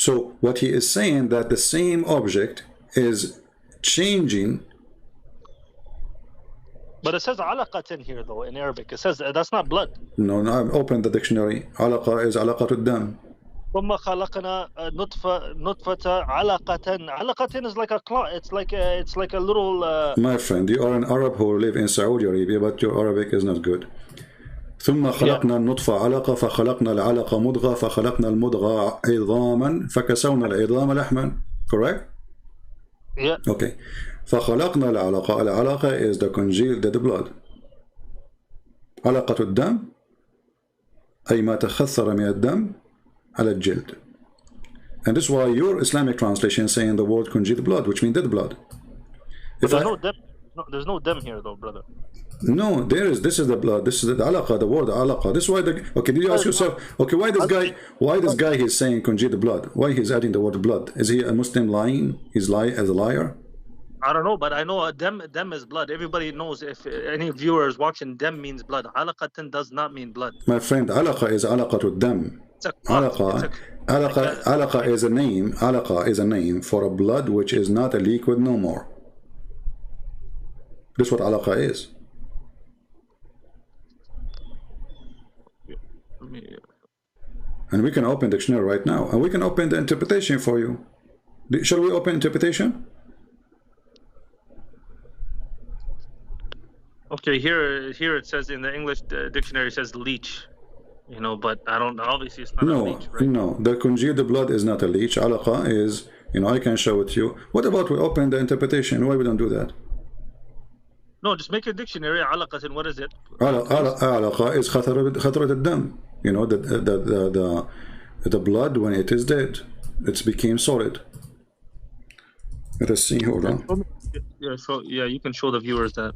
So what he is saying that the same object is changing. But it says alaqatan here though in Arabic. It says that's not blood. No, I've opened the dictionary. Alaqa is alaqatu dam. ثم خلقنا نطفة علقة. علقة is like a clot. It's like a little. My friend, you are an Arab who live in Saudi Arabia, but your Arabic is not good. ثم خلقنا النطفة علقة فخلقنا العلقة مضغة فخلقنا المضغة عظاما فكسونا العظام لحما. Correct? Yeah. Okay. فخلقنا العلقة. العلقة is the congealed dead blood. علقة الدم أي ما تخثر من الدم على الجلد. And this is why your Islamic translation is saying the word congealed blood, which means dead blood. But there's no dem. No, there's no dem here though, brother. No, there is. This is the blood. This is the alaqa, the word alaqa. This is why the. Okay, did you ask yourself? Okay, why this guy? Why this guy is saying congealed blood? Why he's adding the word blood? Is he a Muslim lying? He's lying as a liar? I don't know, but I know dem is blood. Everybody knows. If any viewer is watching, dem means blood. Alaqatan does not mean blood. My friend, alaqa is alaqatu dam. Alaqa is a name. Alaqa is a name for a blood which is not a liquid no more. This is what alaqa is. And we can open dictionary right now, and we can open the interpretation for you. Shall we open interpretation? Okay, here it says in the English dictionary it says leech, you know, but I don't. Obviously, it's not a leech, right? No, the congealed blood is not a leech. Alaqa is, you know, I can show it to you. What about we open the interpretation? Why we don't do that? No, just make a dictionary. Alaqatan, what is it? Alaqa is khatrat al-dam. You know, the blood when it is dead, it became solid. Let us see. Hold on. Yeah, you can show the viewers that.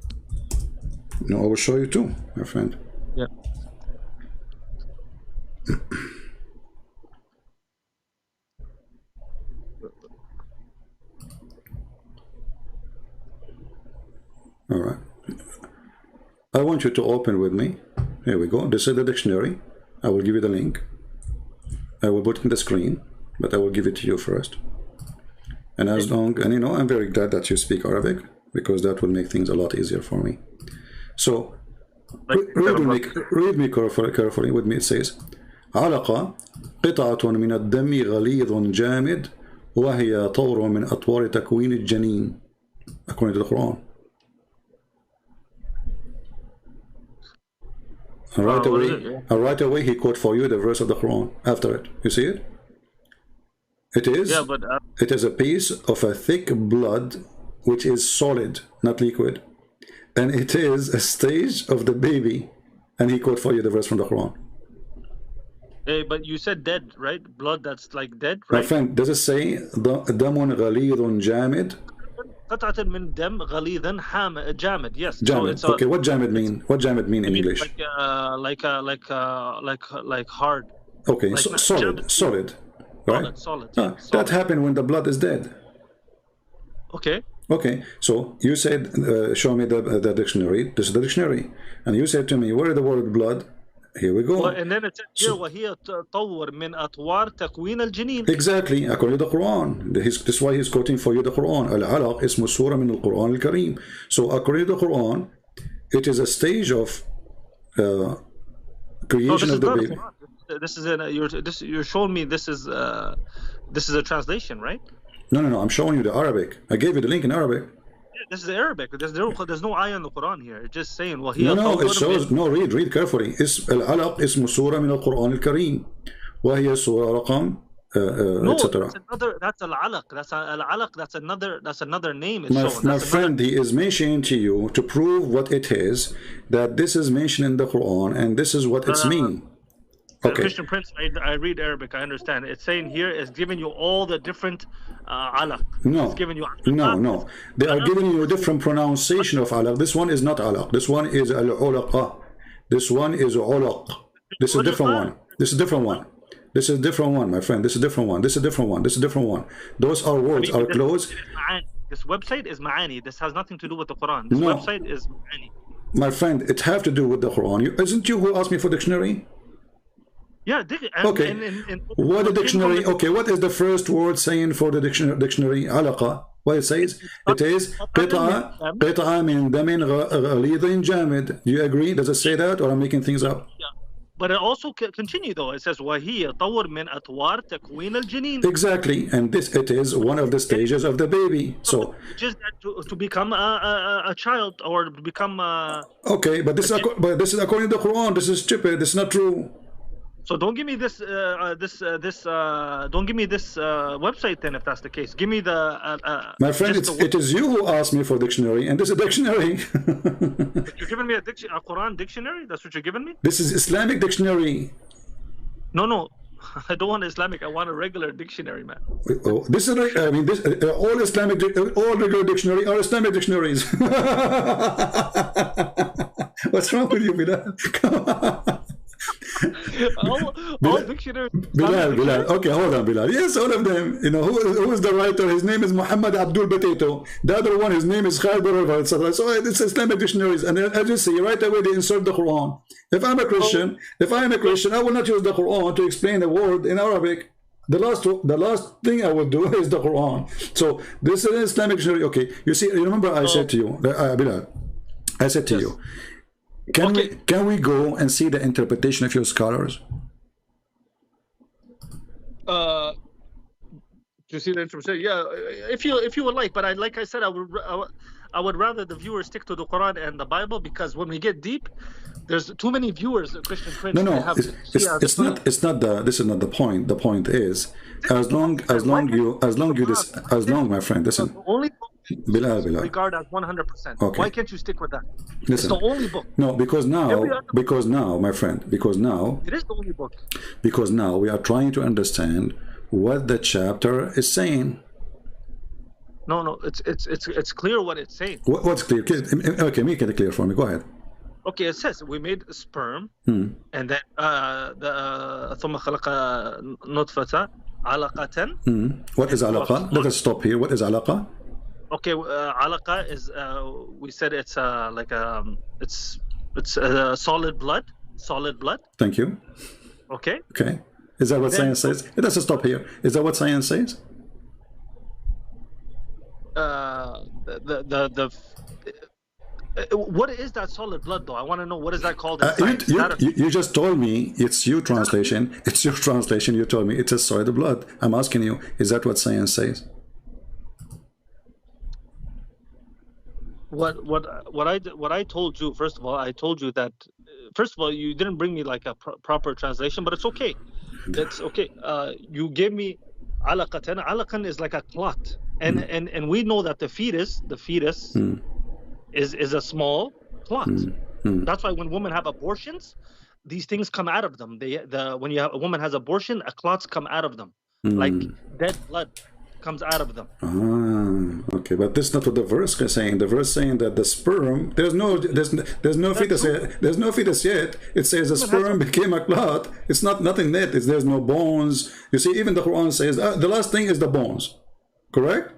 No, I will show you too, my friend. Yeah. All right. I want you to open with me. Here we go. This is the dictionary. I will give you the link. I will put it in the screen, but I will give it to you first. And as long, and you know, I'm very glad that you speak Arabic, because that will make things a lot easier for me. So, read me carefully with me. It says, علقة قطعة من الدم غليظ جامد وهي طور من أطوار تكوين الجنين. According to the Quran. And right away he quote for you the verse of the Quran after it. You see it? It is. Yeah, but it is a piece of a thick blood which is solid, not liquid, and it is a stage of the baby. And he quote for you the verse from the Quran. Hey, but you said dead, right? Blood that's like dead, right? My friend, does it say دم غليظ جامد? قطعة من دم غليظ جامد. Yes. جامد. So okay, what jamid mean? What jamid mean in English? Like hard. Okay, like so solid, right? Solid. That happened when the blood is dead. Okay. Okay, so you said, show me the dictionary. This is the dictionary, and you said to me, where is the word blood? Here we go. Well, and then it says here, وهي طور من أطوار تكوين الجنين. Exactly, according to the Quran. This is why he's quoting for you the Quran. Al-alaq ismu surah min al-Quran al-Kareem. So according to the Quran, it is a stage of creation of the baby. This is you're showing me this is a translation, right? No. I'm showing you the Arabic. I gave you the link in Arabic. This is Arabic. There's no ayah in the Quran here. It's just saying, well, no, it shows. No, read carefully. Al-alaq ismu surah min al-Quran al-Kareem. وهي surah رقم etc. That's al-alaq. That's another name. My friend, he is mentioning to you to prove what it is, that this is mentioned in the Quran and this is what it's mean. Okay. Christian Prince, I read Arabic, I understand. It's saying here, it's giving you all the different alaq. No. It's giving you no. They are giving you a different pronunciation of alaq. This one is not alaq. This one is al-ulaqa. This one is ulaq. This is a different one. This is a different one. This is a different one, my friend. This is a different one. This is a different one. This is a different one. Those are words, are close. This website is ma'ani. This has nothing to do with the Quran. This website is ma'ani. My friend, it have to do with the Quran. Isn't you who asked me for dictionary? Yeah, Okay. What the dictionary? Okay, what is the first word saying for the dictionary? Alaqa. What it says? It is قطعة من دم غليظ جامد. Do you agree? Does it say that, or I'm making things up? Yeah. But it also continue though. It says وهي طور من أطوار تكوين الجنين. Exactly, and this it is one of the stages of the baby. So just to become a child or become okay, but this is according to the Quran. This is stupid. This is not true. So don't give me this don't give me this website then if that's the case. Give me the my friend, it is you who asked me for dictionary, and this is a dictionary. But you're giving me a Quran dictionary? That's what you're giving me? This is Islamic dictionary. No. I don't want Islamic. I want a regular dictionary, man. Oh, this is I mean this all regular dictionary are Islamic dictionaries. What's wrong with you, BiLaL? Come on. all dictionaries. BiLaL. Okay, hold on, BiLaL. Yes, all of them. You know, who is the writer? His name is Muhammad Abdul Potato. The other one, his name is Khalid Barava. So it's Islamic dictionaries, and as you see, right away they insert the Quran. If I'm a Christian, I will not use the Quran to explain a word in Arabic. The last thing I will do is the Quran. So this is an Islamic dictionary. Okay, you see, you remember I said to you, BiLaL, I said to you, can we go and see the interpretation of your scholars? To see the interpretation, yeah, if you would like, but like I said, I would rather the viewers stick to the Quran and the Bible, because when we get deep, there's too many viewers. Christian Prince. No, it's not. It's not the. This is not the point. The point is, as long, my friend, listen. Only BiLaL. regard as 100%. Okay. Why can't you stick with that? Listen, it's the only book. No, because now, my friend, because now it is the only book. Because now we are trying to understand what the chapter is saying. No, it's clear what it's saying. What's clear? Okay, make it clear for me. Go ahead. Okay, it says we made sperm, and then ثم خلق نطفة علقة. What is alaqa? Let us stop here. What is alaqa? Okay, alaqa is we said it's like it's solid blood. Thank you. Okay. Okay. Is that what science says? Let us stop here. Is that what science says? What is that solid blood though? I want to know, what is that called in science? You just told me it's your translation. It's your translation. You told me it's a solid blood. I'm asking you, is that what science says? What I told you, first of all, I told you that first of all, you didn't bring me like a proper translation, but it's okay. It's okay. You gave me alaqatan. Alaqan is like a clot, and we know that the fetus is a small clot. That's why when women have abortions, these things come out of them. When a woman has abortion, clots come out of them, like dead blood comes out of them. Okay, but this is not what the verse is saying. The verse saying that the sperm, there's no fetus yet. There's no fetus yet. It says the sperm became a clot. It's nothing yet. There's no bones. You see, even the Quran says the last thing is the bones. Correct?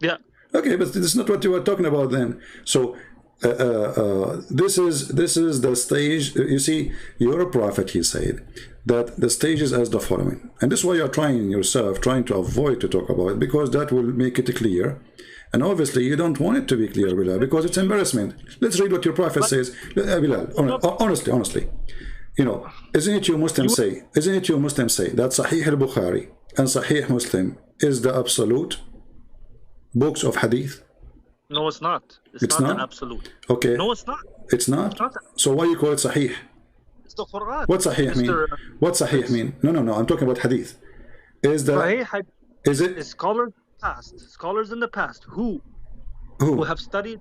Yeah. Okay, but this is not what you were talking about then. So this is the stage. You see, you're a prophet, he said, that the stage is as the following. And this is why you're trying to avoid to talk about it, because that will make it clear. And obviously you don't want it to be clear, BiLaL, because it's embarrassment. Let's read what your prophet says. BiLaL, honestly, you know, isn't it you Muslims say that Sahih al-Bukhari and Sahih Muslim is the absolute books of hadith? No, it's not. It's not the absolute. Okay. No, it's not. It's not? It's not. So why you call it Sahih? It's the Quran. What Sahih mean? What Sahih mean? No. I'm talking about hadith. Is it scholars in the past who have studied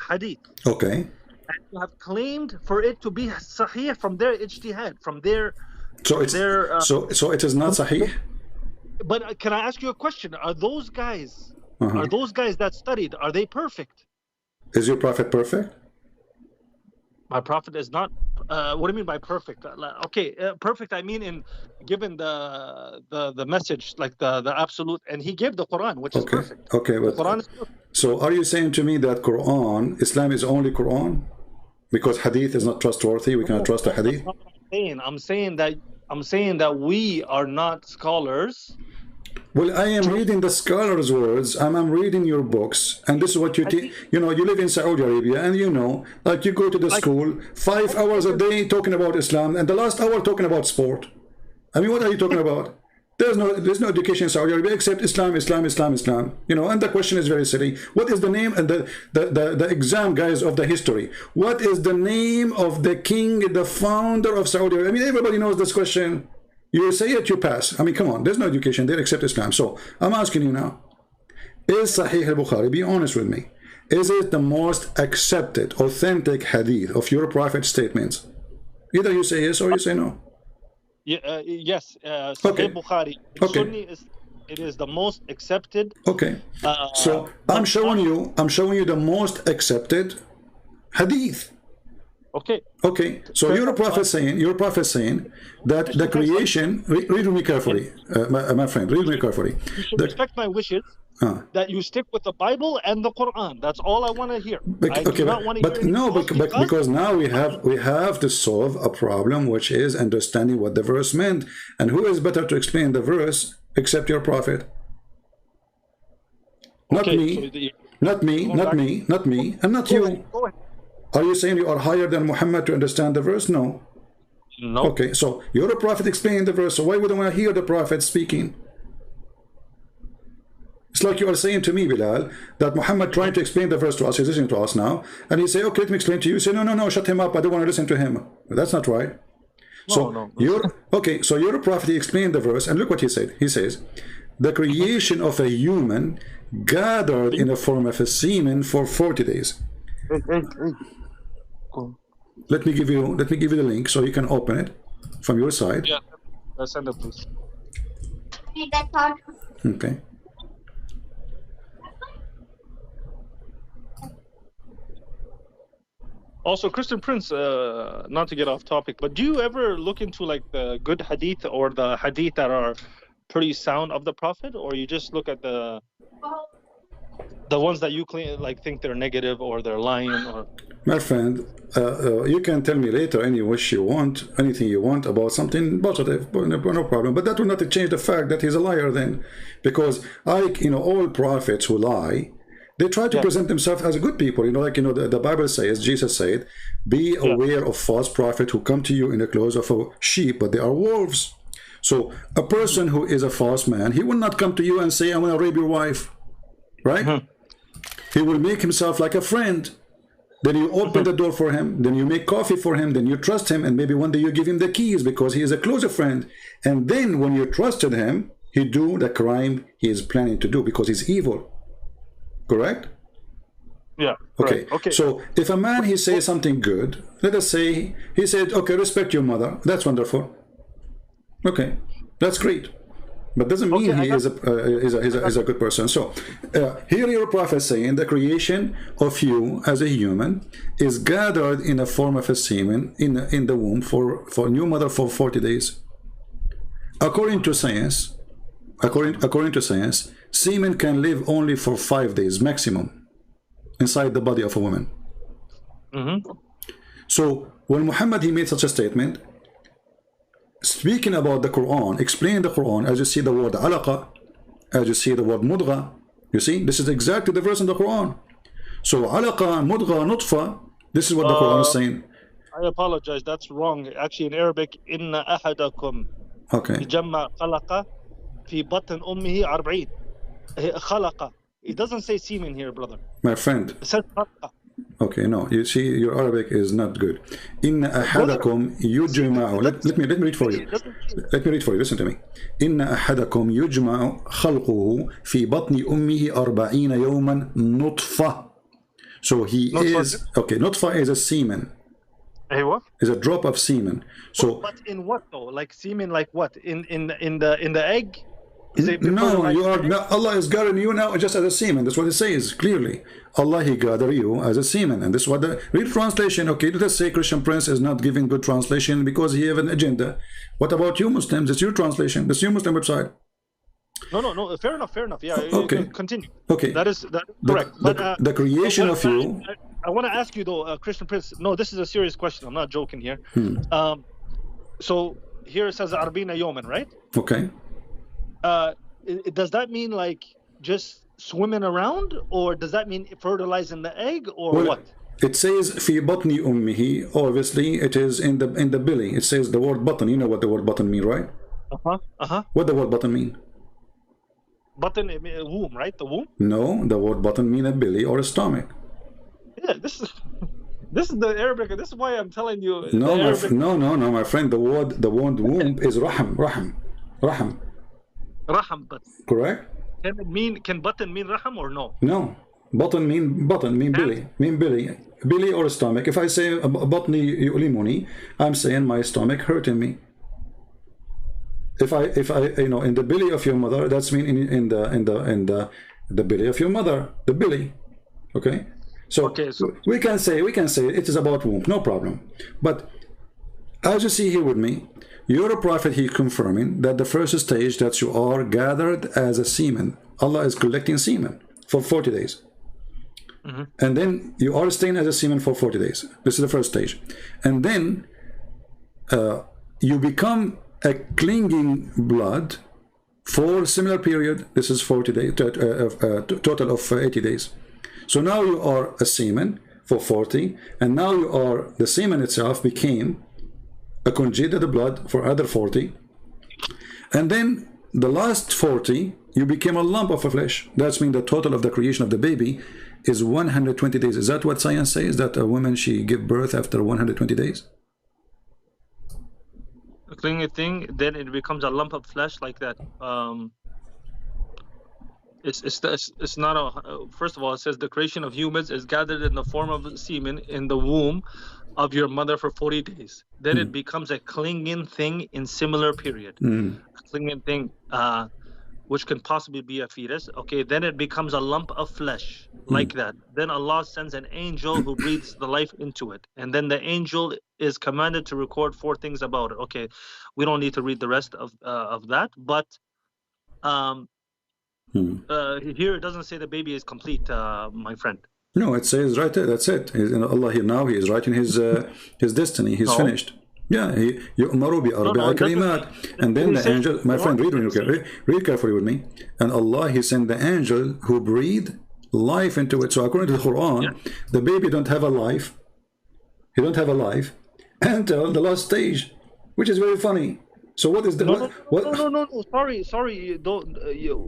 hadith? Okay. And who have claimed for it to be Sahih from their ijtihad, from their. So it is not Sahih. But can I ask you a question? Are those guys? Are those guys that studied, are they perfect? Is your prophet perfect? My prophet is not. What do you mean by perfect? Okay, perfect. I mean in given the message, like the absolute, and he gave the Quran, which is perfect. Okay, but Quran is perfect. So are you saying to me that Islam is only Quran? Because hadith is not trustworthy, we cannot trust the hadith? I'm saying that I'm saying that we are not scholars. Well, I am reading the scholars' words, and I'm reading your books, and this is what you teach. You know, you live in Saudi Arabia, and you know, like you go to the school 5 hours a day talking about Islam, and the last hour talking about sport. I mean, what are you talking about? There's no education in Saudi Arabia except Islam, Islam, Islam, Islam. You know, and the question is very silly. What is the name and the exam, guys, of the history? What is the name of the king, the founder of Saudi Arabia? I mean, everybody knows this question. You say it, you pass. I mean, come on, there's no education there except Islam. So I'm asking you now, is Sahih al-Bukhari, be honest with me, is it the most accepted, authentic hadith of your prophet's statements? Either you say yes or you say no. Yeah, yes, Sahih Bukhari. Sunni it is the most accepted. Okay. So I'm showing you the most accepted hadith. Okay. Okay. So your prophet saying that the creation. Read with me carefully, my friend. Read with me carefully. You should respect my wishes. That you stick with the Bible and the Quran. That's all I want to hear. Because now we have to solve a problem, which is understanding what the verse meant. And who is better to explain the verse except your prophet? Not me, and not you. Go ahead. Are you saying you are higher than Muhammad to understand the verse? No. No. Okay, so you're a prophet explaining the verse, so why would I want to hear the prophet speaking? It's like you are saying to me, BiLaL, that Muhammad trying to explain the verse to us, he's listening to us now, and he say, okay, let me explain to you. You say, no, shut him up, I don't want to listen to him. That's not right. So you're a prophet, he explained the verse, and look what he said. He says, the creation of a human gathered in the form of a semen for 40 days. Let me give you the link so you can open it from your side. Yeah, send it, please. Okay. Also, Christian Prince, not to get off topic, but do you ever look into like the good hadith or the hadith that are pretty sound of the Prophet, or you just look at the ones that you claim, like think they're negative or they're lying? Or my friend, you can tell me later any wish you want, anything you want about something positive, no problem. But that will not change the fact that he's a liar then, because all prophets who lie, they try to present themselves as good people. The Bible says, Jesus said, be aware of false prophets who come to you in the clothes of a sheep, but they are wolves. So a person who is a false man, he will not come to you and say, I want to rape your wife, right? He will make himself like a friend. Then you open the door for him, then you make coffee for him, then you trust him, and maybe one day you give him the keys because he is a closer friend. And then when you trusted him, he do the crime he is planning to do because he's evil. Correct? Yeah. Okay. Okay. So if a man, he says something good, let us say he said, okay, respect your mother. That's wonderful. Okay, that's great. But doesn't mean he is a good person. So here your prophet saying the creation of you as a human is gathered in the form of a semen in the womb for new mother for 40 days. According to science, semen can live only for 5 days maximum inside the body of a woman. So when Muhammad, he made such a statement, speaking about the Quran, explain the Quran, as you see the word alaqa, as you see the word mudgha, you see, this is exactly the verse in the Quran. So alaqa, mudgha, nutfa, this is what the Quran is saying. I apologize, that's wrong. Actually in Arabic, inna ahadakum jamma khalaqa fi batn ummihi 40. Khalaqa. It doesn't say semen here, brother. My friend. It says khalaqa. Okay, no, you see, your Arabic is not good. Inna ahadakum yujma'u. Let me read for you. Let me read for you. Listen to me. Inna ahadakum yujma'u khalquhu fi batni ummihi 40 yawman nutfa. So he is nutfa is a semen. Hey, what? Is a drop of semen. So but in what though? Like semen, like what? In the egg? No, you are not. Allah is gathering you now just as a semen. That's what it says clearly. Allah, he gather you as a semen, and this is what the real translation. Okay, let us say Christian Prince is not giving good translation because he have an agenda. What about you Muslims? It's your translation. It's your Muslim website. No. Fair enough. Yeah. Okay. Continue. Okay. That is correct. The creation of you. I want to ask you though, Christian Prince. No, this is a serious question. I'm not joking here. So here it says arbina yoman, right? Okay. Does that mean like just swimming around, or does that mean fertilizing the egg, or what? It says في بطن أمه. Obviously, it is in the belly. It says the word button. You know what the word button mean, right? What the word button mean? Button, womb, right? The womb? No, the word button mean a belly or a stomach. Yeah, this is the Arabic. This is why I'm telling you. No, my friend. The word womb is raham. Raham, but correct? Can button mean raham or no? No, button mean belly or stomach. If I say batni yu'limuni, I'm saying my stomach hurting me. If I in the belly of your mother, that's mean in the belly of your mother, the belly. Okay. So we can say it is about womb, no problem. But as you see here with me, your prophet, he confirming that the first stage that you are gathered as a semen. Allah is collecting semen for 40 days. And then you are staying as a semen for 40 days. This is the first stage. And then you become a clinging blood for a similar period. This is 40 days, total of 80 days. So now you are a semen for 40, and now you are, the semen itself became a congealed blood for other 40. And then the last 40, you became a lump of flesh. That's mean the total of the creation of the baby is 120 days. Is that what science says? That a woman, she give birth after 120 days? A clinging thing, then it becomes a lump of flesh like that. It's not a. First of all, it says the creation of humans is gathered in the form of semen in the womb of your mother for 40 days. Then it becomes a clinging thing in similar period. A clinging thing, which can possibly be a fetus. Okay, then it becomes a lump of flesh like that. Then Allah sends an angel who breathes the life into it, and then the angel is commanded to record 4 things about it. Okay, we don't need to read the rest of that, but here it doesn't say the baby is complete, my friend. No, it says right there. That's it. Allah here now, he is writing his destiny. He's finished. Yeah, يؤمر بأربع كلمات, and then the angel, my friend, read carefully with me. And Allah, he sent the angel who breathed life into it. So according to the Quran, the baby don't have a life. He don't have a life until the last stage, which is very funny. So what is the no, sorry, don't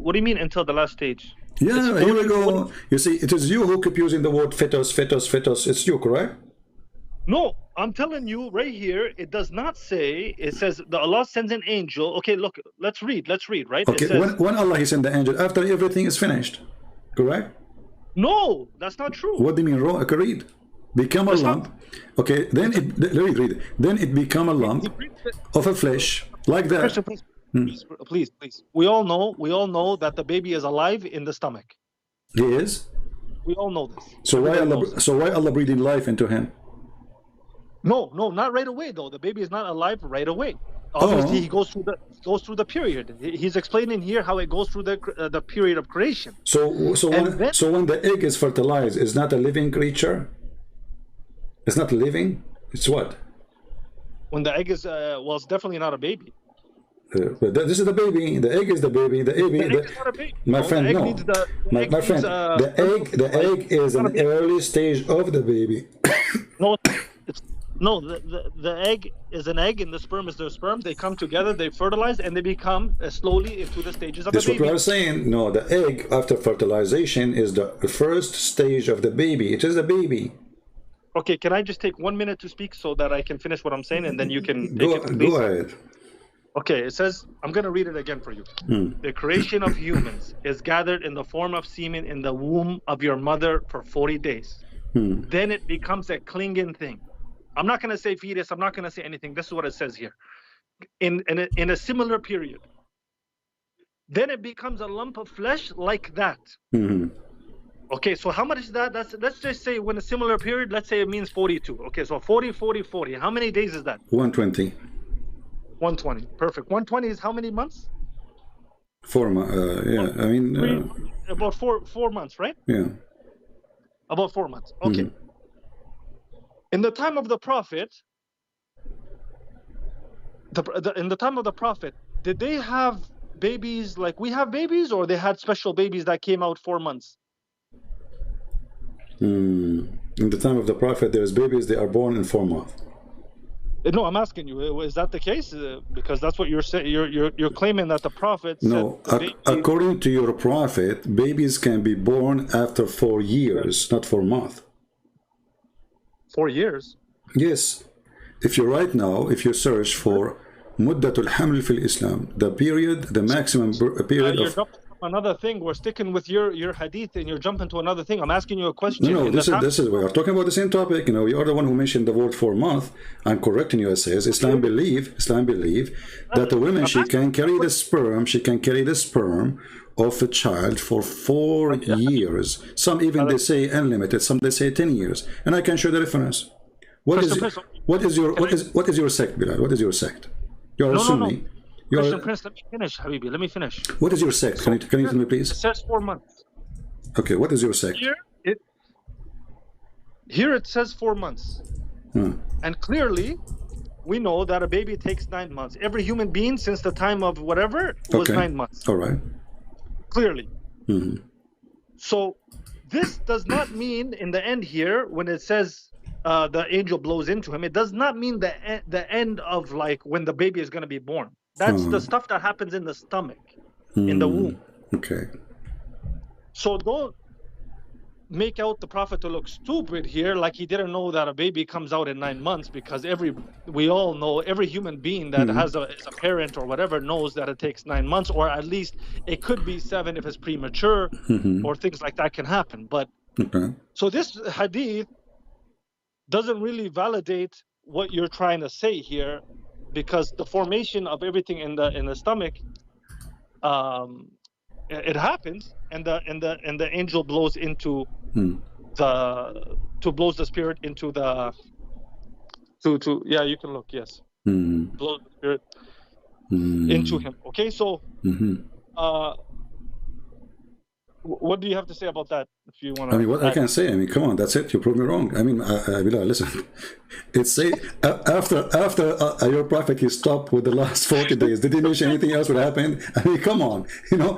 what do you mean until the last stage? Yeah, here we go. You see, it is you who keep using the word fetus. It's you, correct? No, I'm telling you right here, it does not say. It says the Allah sends an angel. Okay, look, let's read, right? Okay, says, when Allah, he sent the angel after everything is finished, correct? No, that's not true. What do you mean, okay, read. Become a lump. Okay, then read. Then it become a lump of a flesh like that. Christian, please. We all know that the baby is alive in the stomach. He is. We all know this. So why Allah breathing life into him? No, not right away though. The baby is not alive right away. Obviously, he goes through the period. He's explaining here how it goes through the period of creation. So when the egg is fertilized, it's not a living creature. It's not living. It's what? When the egg is it's definitely not a baby. But this is the baby. The egg is the baby. The egg is not a baby. My friend, no. My friend, the egg is an early stage of the baby. The egg is an egg and the sperm is the sperm. They come together, they fertilize, and they become slowly into the stages of the baby. That's what we are saying. No, the egg after fertilization is the first stage of the baby. It is a baby. Okay, can I just take 1 minute to speak so that I can finish what I'm saying, and then you can take it, please? Go ahead. Okay, it says, I'm going to read it again for you. The creation of humans is gathered in the form of semen in the womb of your mother for 40 days. Then it becomes a clinging thing. I'm not going to say fetus. I'm not going to say anything. This is what it says here. In a similar period. Then it becomes a lump of flesh like that. Okay, so how much is that? Let's just say when a similar period, let's say it means 42. Okay, so 40. How many days is that? 120. 120. Perfect. 120 is how many months? 4 months. Yeah, I mean... about four months, right? Yeah. About 4 months. Okay. In the time of the Prophet, in the time of the Prophet, did they have babies like we have babies, or they had special babies that came out 4 months? In the time of the Prophet, there's babies, they are born in 4 months. No, I'm asking you, is that the case? Because that's what you're saying. You're claiming that the Prophet no, said according to your Prophet, babies can be born after 4 years, not 4 months. 4 years? Yes. If you right now, if you search for Muddatul Haml fil Islam, the period, the maximum period you're of... jumping from another thing. We're sticking with your hadith, and you're jumping to another thing. I'm asking you a question. No, this is we are talking about the same topic. You know, you are the one who mentioned the word 4 months. I'm correcting you. It says Islam believe that a woman, she can carry the sperm of a child for 4 years. Some even they say unlimited, some they say 10 years, and I can show the reference. What is your sect, BiLaL? What is your sect? You're a Sunni. Christian Prince, let me finish, Habibi. Let me finish. What is your sect? Can you tell me, please? It says 4 months. Okay, what is your sect? Here it says 4 months. And clearly, we know that a baby takes 9 months. Every human being since the time of whatever was 9 months. All right. Clearly. So this does not mean in the end here, when it says the angel blows into him, it does not mean the end of like when the baby is going to be born. That's the stuff that happens in the stomach, in the womb. Okay. So don't make out the Prophet to look stupid here, like he didn't know that a baby comes out in 9 months, because we all know, every human being that is a parent or whatever knows that it takes 9 months, or at least it could be 7 if it's premature, or things like that can happen. But so this hadith doesn't really validate what you're trying to say here, because the formation of everything in the stomach, it happens, and the angel blows into blows the spirit into the yeah, you can look, yes, blows the spirit into him. Okay, so what do you have to say about that? If you want to, I mean, what I can say, I mean, come on, that's it. You prove me wrong. I mean, BiLaL, listen. It's say after your Prophet, he stopped with the last 40 days. Did he mention anything else would happen? I mean, come on, you know,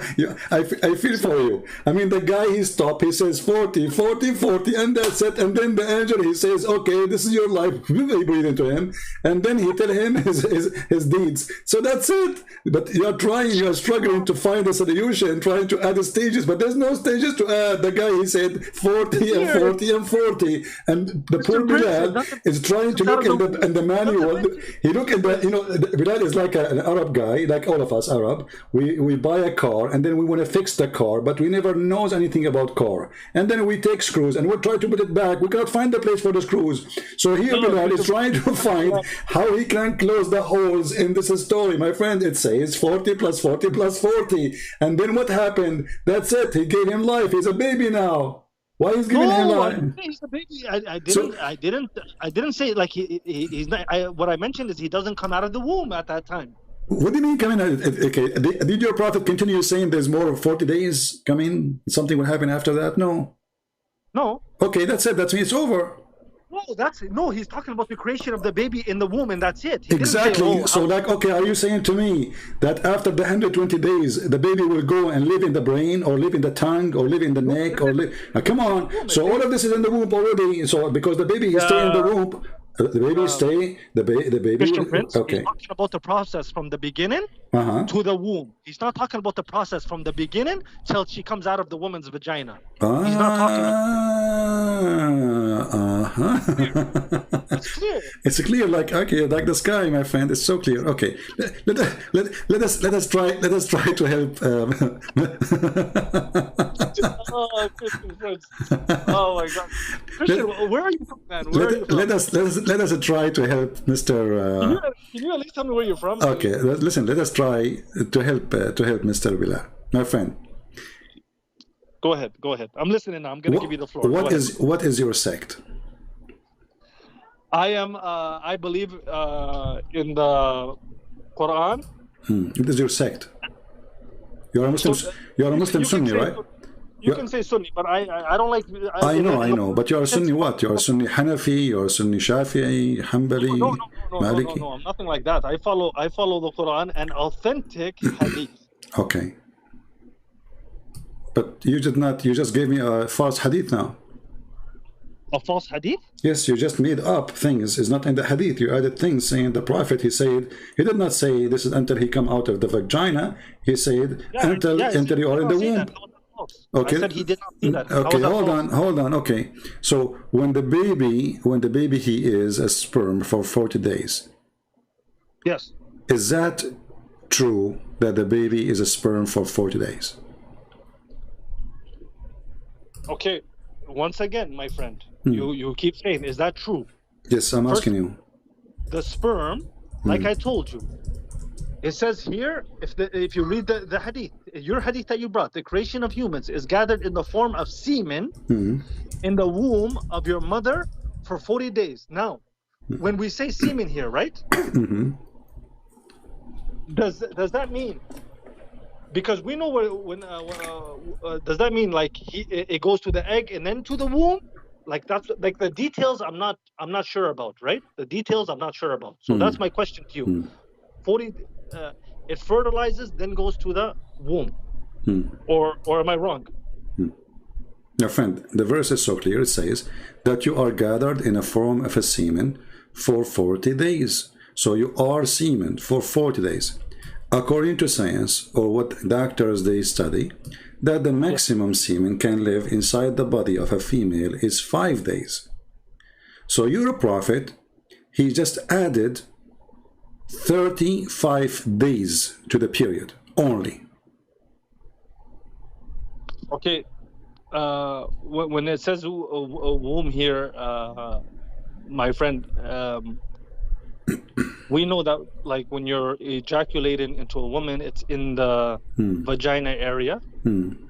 I feel for you. I mean, the guy, he stopped. He says 40, 40, 40, and that's it. And then the angel, he says, okay, this is your life. He breathe into him, and then he tell him his deeds. So that's it. But you're struggling to find a solution, trying to add the stages, but there's no stages to add. The guy, he said 40 and 40 and 40, and the poor BiLaL is trying to look in the manual. He look at the, you know, BiLaL is like an Arab guy, like all of us Arab. We buy a car, and then we want to fix the car, but we never knows anything about car. And then we take screws, and we try to put it back. We cannot find the place for the screws. So here BiLaL is trying to find how he can close the holes in this story. My friend, it says 40 plus 40 plus 40. And then what happened? That's it. He gave him life. He's a baby now. Why is giving him life? He's a baby. I didn't say like he's not. What I mentioned is he doesn't come out of the womb at that time. What do you mean coming out? Okay, did your Prophet continue saying there's more of 40 days coming? Something will happen after that? No. No. Okay, that's it. That means it's over. No, he's talking about the creation of the baby in the womb, and that's it. Exactly. So like, okay, are you saying to me that after the 120 days, the baby will go and live in the brain, or live in the tongue, or live in the neck, or live? Come on. So all of this is in the womb already. So because the baby is staying in the womb, the baby stay. The baby. Christian Prince, okay. He's talking about the process from the beginning to the womb. He's not talking about the process from the beginning till she comes out of the woman's vagina. He's not talking about. It's clear. It's clear, like, okay, like the sky, my friend. It's so clear. Okay, let us try to help. Oh, Christian Prince. Oh my God, Christian, where are you from, man? Let us try to help Mr. Can you at least tell me where you're from? Okay, listen. Let us try to help Mr. BiLaL, my friend. Go ahead. I'm listening now. I'm going to give you the floor. What is your sect? I believe in the Quran. What is your sect? You are a Muslim. You are a Muslim Sunni, right? You can say Sunni, but I don't like. I know. But you are Sunni what? You are Sunni Hanafi, you are Sunni Shafi'i, Hanbali, Maliki? No, I'm nothing like that. I follow the Quran and authentic hadith. Okay. But you did not, you just gave me a false hadith now. A false hadith? Yes, you just made up things. It's not in the hadith. You added things saying the Prophet, he said, he did not say this is until he come out of the vagina. He said until you are in the womb. Okay. I said he did not see that. Okay, hold on. Okay. So when the baby he is a sperm for 40 days. Yes. Is that true that the baby is a sperm for 40 days? Okay. Once again, my friend, you keep saying, is that true? Yes, I'm asking you. The sperm, like I told you, it says here, if you read the hadith, your hadith that you brought, the creation of humans is gathered in the form of semen in the womb of your mother for 40 days. Now, when we say semen here, right? Does that mean? Because we know when does that mean like it goes to the egg and then to the womb? Like that's like the details I'm not sure about, right? The details I'm not sure about. So that's my question to you. 40 it fertilizes then goes to the womb. Or am I wrong? Now friend, the verse is so clear. It says that you are gathered in a form of a semen for 40 days. So you are semen for 40 days. According to science, or what doctors they study, that the maximum semen can live inside the body of a female is 5 days. So your prophet, he just added 35 days to the period only. Okay. When it says a womb here, my friend, we know that like when you're ejaculating into a woman, it's in the vagina area.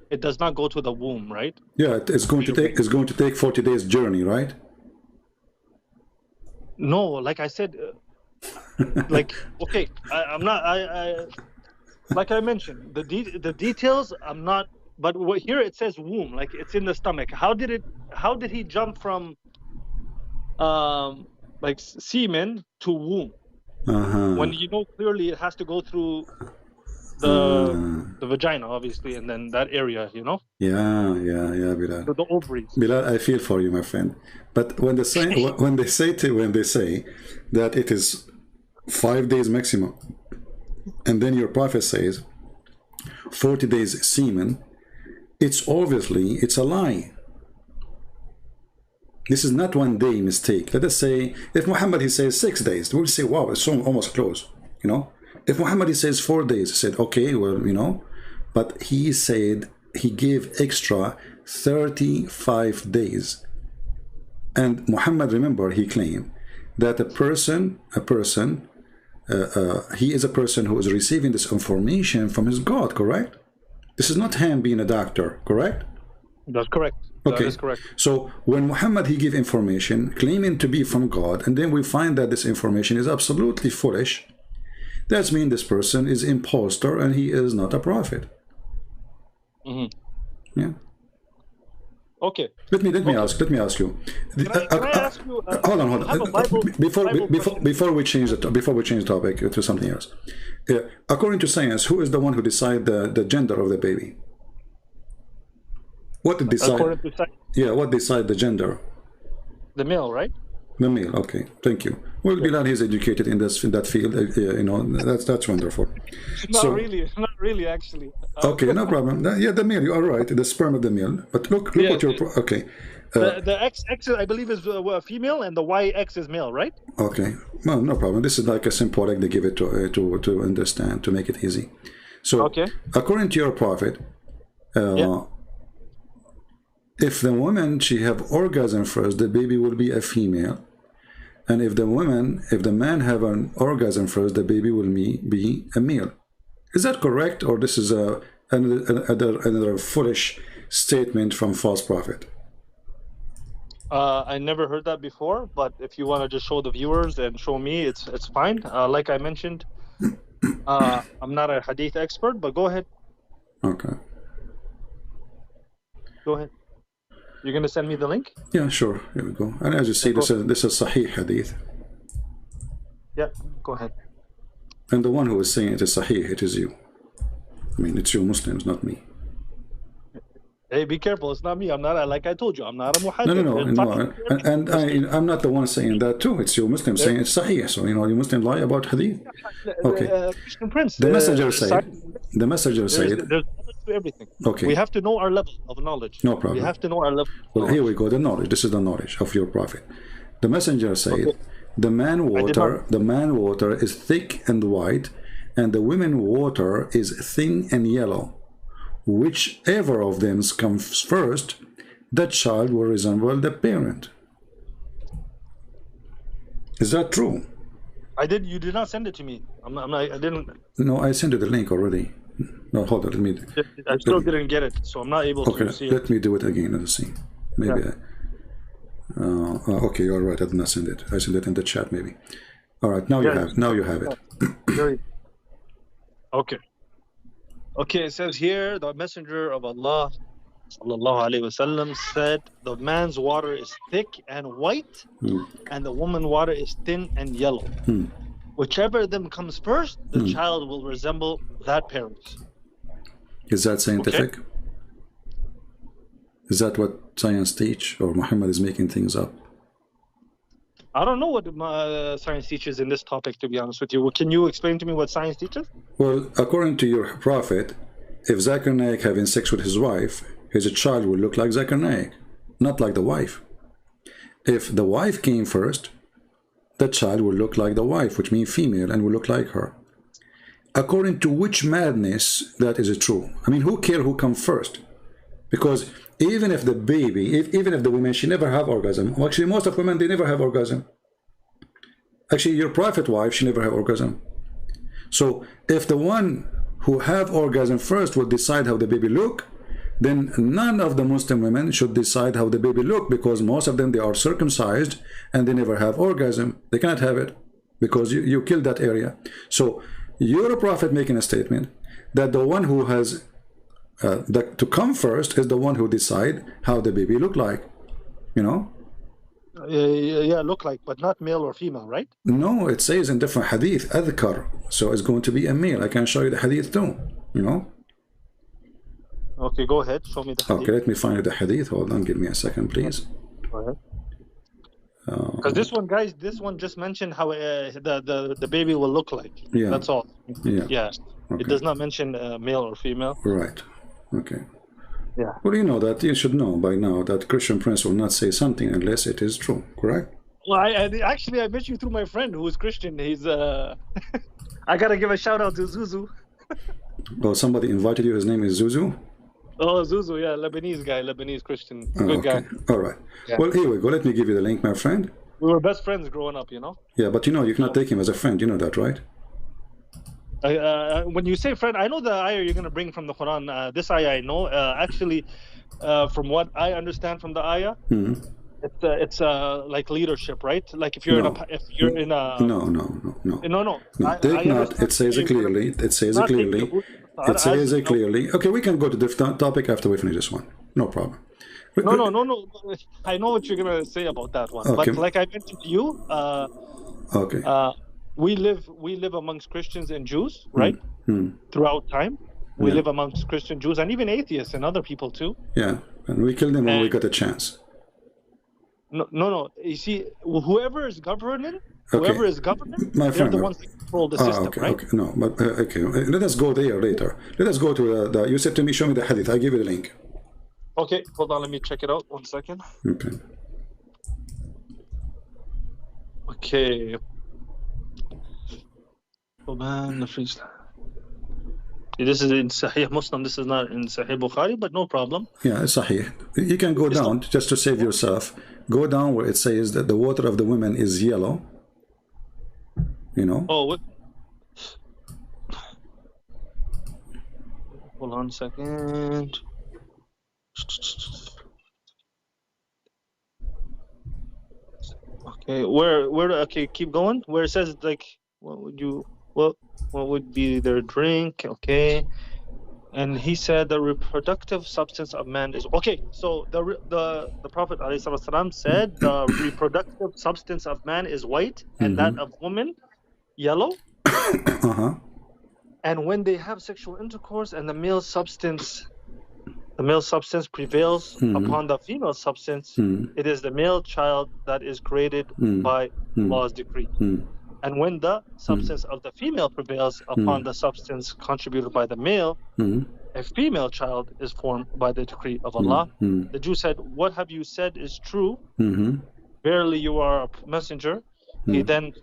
It does not go to the womb, right? Yeah, it's going to take 40 days journey, right? No, like I said, like okay, I'm not. Like I mentioned, the details I'm not. But here it says womb, like it's in the stomach. How did he jump from like semen to womb? When you know clearly it has to go through the vagina, obviously, and then that area, you know. Yeah, BiLaL. The ovaries. BiLaL, I feel for you, my friend. But when they say that it is 5 days maximum, and then your prophet says 40 days semen, it's a lie. This is not 1 day mistake. Let us say if Muhammad he says 6 days, we'll say wow, it's so almost close, you know. If Muhammad he says 4 days, he said okay, well, you know, but he said he gave extra 35 days. And Muhammad, remember, he claimed that a person he is a person who is receiving this information from his God, correct? This is not him being a doctor, correct? That's correct. Okay. That is correct. So when Muhammad he gave information claiming to be from God, and then we find that this information is absolutely foolish, that means this person is impostor and he is not a prophet. Yeah. Okay. Let me ask you. Can I ask you? Hold on. Before we change the topic to something else. According to science, who is the one who decides the gender of the baby? What did decide? According to science? Yeah, what decide the gender? The male, right? The male. Okay, thank you. Well, BiLaL is educated in that field. You know, that's wonderful. Not really, actually. Okay, no problem. Yeah, the male. You are right. The sperm of the male. But look what you're. Okay. The X I believe is female, and the YX is male, right? Okay. Well, no problem. This is like a symbolic they give it to understand, to make it easy. So, okay. According to your prophet, if the woman she have orgasm first, the baby will be a female. And if the man have an orgasm first, the baby will be a male. Is that correct, or this is another foolish statement from false prophet? I never heard that before, but if you want to just show the viewers and show me, it's fine. Like I mentioned, I'm not a hadith expert, but go ahead. Okay. Go ahead. You're going to send me the link? Yeah, sure. Here we go. And as you see, this is Sahih Hadith. Yeah, go ahead. And the one who is saying it is Sahih, it is you. I mean, it's you Muslims, not me. Hey, be careful. It's not me. I'm not, like I told you, I'm not a muhaddith. No. And I'm not the one saying that too. It's you Muslims saying it's Sahih. So, you Muslim lie about Hadith. Okay. Christian Prince. The messenger said. The messenger said. There's knowledge to everything. Okay. We have to know our level of knowledge. No problem. We have to know our level. Well, here we go. The knowledge. This is the knowledge of your prophet. The messenger said, the man water is thick and white, and the women water is thin and yellow. Whichever of them comes first, that child will resemble the parent. Is that true? You did not send it to me. I didn't. No, I sent you the link already. No, hold on. Let me. I still didn't get it, so I'm not able to see it. Let me do it again. Let's see. Maybe. Yeah. Okay, you're right. I did not send it. I sent it in the chat, maybe. All right. Now you have. Now you have it. Okay. Okay. It says here, the messenger of Allah, sallallahu alaihi wasallam, said, the man's water is thick and white, and the woman's water is thin and yellow. Whichever of them comes first, the child will resemble that parent. Is that scientific? Okay. Is that what science teach, or Muhammad is making things up? I don't know what science teaches in this topic, to be honest with you. Can you explain to me what science teaches? Well, according to your prophet, if Zakir Naik having sex with his wife, his child will look like Zakir Naik, not like the wife. If the wife came first, the child will look like the wife, which means female, and will look like her. According to which madness that is true? I mean, who cares who comes first? Because even if the baby, even if the woman, she never have orgasm. Well, actually, most of women, they never have orgasm. Actually, your prophet wife, she never have orgasm. So if the one who have orgasm first will decide how the baby look, then none of the Muslim women should decide how the baby look, because most of them, they are circumcised and they never have orgasm. They cannot have it because you killed that area. So you're a prophet making a statement that the one who has to come first is the one who decide how the baby look like, Yeah, look like, but not male or female, right? No, it says in different hadith, adhkar. So it's going to be a male. I can show you the hadith too, Okay, go ahead. Show me the hadith. Okay, let me find the hadith. Hold on, give me a second, please. Go ahead. Because this one, guys, just mentioned how the baby will look like. Yeah. That's all. Yeah. Okay. It does not mention male or female. Right. Okay. Yeah. Well, you should know by now that Christian Prince will not say something unless it is true, correct? Well, I met you through my friend who is Christian. He's I gotta give a shout out to Zuzu. Oh, somebody invited you. His name is Zuzu? Oh, Zuzu, yeah, Lebanese guy, Lebanese Christian. Good guy. All right. Yeah. Well, here we go. Let me give you the link, my friend. We were best friends growing up, Yeah, but you cannot take him as a friend. You know that, right? When you say friend, I know the ayah you're going to bring from the Quran. This ayah I know. Actually, from what I understand from the ayah, it's like leadership, right? Like if you're in a No. Take not. It says it clearly. It says it clearly. It says it clearly. Okay, we can go to the topic after we finish this one. No problem. No. I know what you're gonna say about that one. Okay. But like I mentioned to you, okay. We live amongst Christians and Jews, right? Throughout time, we live amongst Christian Jews and even atheists and other people too. Yeah, and we kill them when we got a chance. No. You see, whoever is governing, they're the ones that control the system, right? Okay, no, but okay. Let us go there later. Let us go to the. You said to me, show me the hadith. I give you the link. Okay, hold on. Let me check it out. 1 second. Okay. Okay. Oh man, the freestyle. This is in Sahih Muslim. This is not in Sahih Bukhari, but no problem. Yeah, it's Sahih. You can go down just to save yourself. Go down where it says that the water of the women is yellow. Oh, what? Hold on a second. Okay, okay, keep going. Where it says like, what would be their drink? Okay. And he said the reproductive substance of man is okay. So the Prophet ﷺ said the reproductive substance of man is white, and that of woman yellow. And when they have sexual intercourse and the male substance prevails upon the female substance, it is the male child that is created by Allah's decree. And when the substance of the female prevails upon the substance contributed by the male, a female child is formed by the decree of Allah. The Jew said, "What have you said is true. Verily you are a messenger." He then,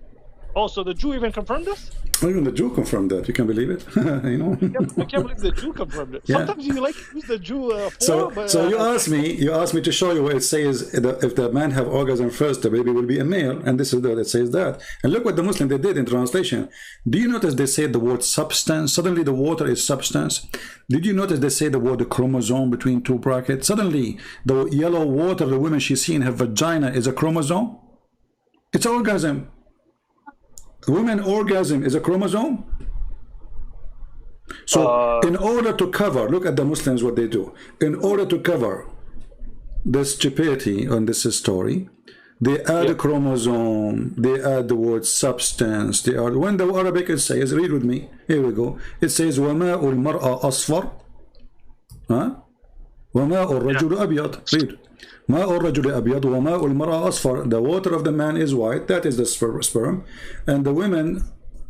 so the Jew even confirmed this? Even the Jew confirmed that. You can believe it. You know. I can't believe the Jew confirmed it. Yeah. Sometimes you like to use the Jew So you asked me to show you where it says that if the man have orgasm first, the baby will be a male, and this is that it says that. And look what the Muslim they did in translation. Do you notice they say the word substance? Suddenly the water is substance. Did you notice they say the word chromosome between two brackets? Suddenly the yellow water the woman she's seen her vagina is a chromosome. It's orgasm. Women orgasm is a chromosome. So in order to cover, look at the Muslims what they do. In order to cover the stupidity on this story, they add a chromosome, they add the word substance, they add, when the Arabic it says, read with me, here we go, it says وَمَاءُ الْمَرْأَ أَصْفَرْ وَمَاءُ الرَّجُلُ أَبْيَض. Read. ماء الرجل أبيض وماء المرأة أصفر. The water of the man is white, that is the sperm, and the women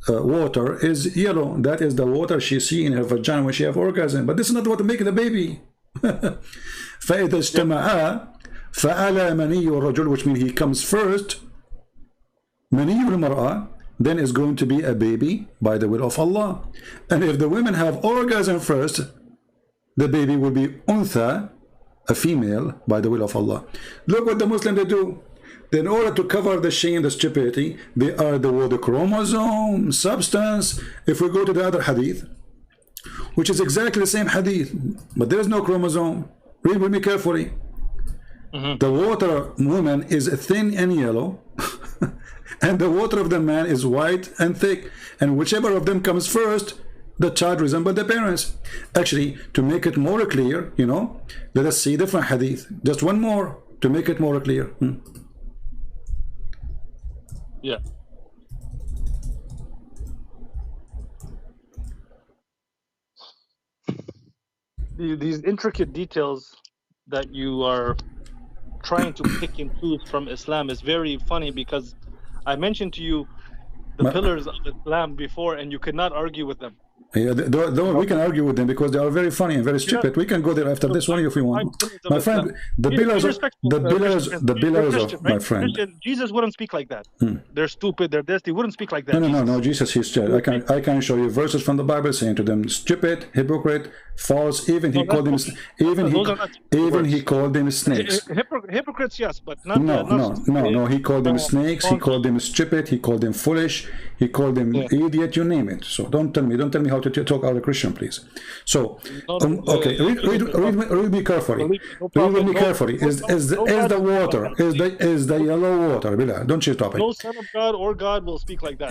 water is yellow, that is the water she see in her vagina when she have orgasm. But this is not what make the baby. فإذا اجتمعا فعلى مني الرجل, which means he comes first. مني المرأة, then is going to be a baby by the will of Allah. And if the women have orgasm first, the baby will be untha, a female, by the will of Allah. Look what the Muslims they do. In order to cover the shame, the stupidity, they are the word chromosome, substance. If we go to the other hadith, which is exactly the same hadith, but there is no chromosome. Read with me carefully. The water woman is thin and yellow, and the water of the man is white and thick. And whichever of them comes first, the child resembles the parents. Actually, to make it more clear, you know, let us see different hadith. Just one more to make it more clear. Yeah. These intricate details that you are trying to pick and choose from Islam is very funny, because I mentioned to you the pillars of Islam before, and you could not argue with them. Yeah, we can argue with them because they are very funny and very stupid. We can go there after this one if we want. My friend, the pillars of my friend. Jesus wouldn't speak like that. They're stupid, they're this, they wouldn't speak like that. No, Jesus, he said, I can show you verses from the Bible saying to them, stupid, hypocrite, false, even he called them snakes. Hypocrites, yes, but not no, he called them snakes, he called them stupid, he called them foolish, he called them idiot, you name it. So don't tell me how to talk out of Christian, please. So okay, read me carefully. Read with me carefully. Is the water, is the yellow water, BiLaL, don't change topic. No son of God or God will speak like that.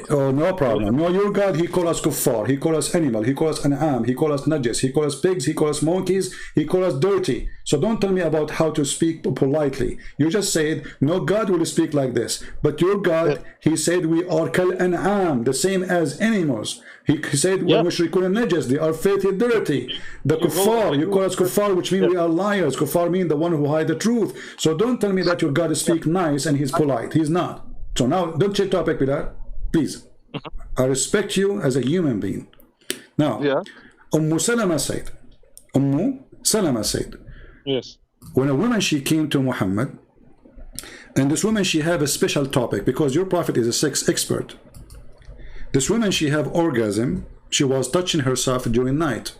No problem. No, your God, he call us kuffar, he call us animal, he call us an'am, he call us najis, he call us pigs, he call us monkeys, he call us dirty. So don't tell me about how to speak politely. You just said no God will speak like this, but your God, he said we are kal an'am, the same as animals. He said when mushrikun najis, they are filthy, dirty. The kuffar, you call us kuffar, which means we are liars. Kuffar means the one who hide the truth. So don't tell me that your God speak nice and he's polite. He's not. So now don't change topic, BiLaL, please. I respect you as a human being. Now, Salama said, yes, when a woman she came to Muhammad, and this woman she have a special topic because your prophet is a sex expert. This woman she have orgasm, she was touching herself during night.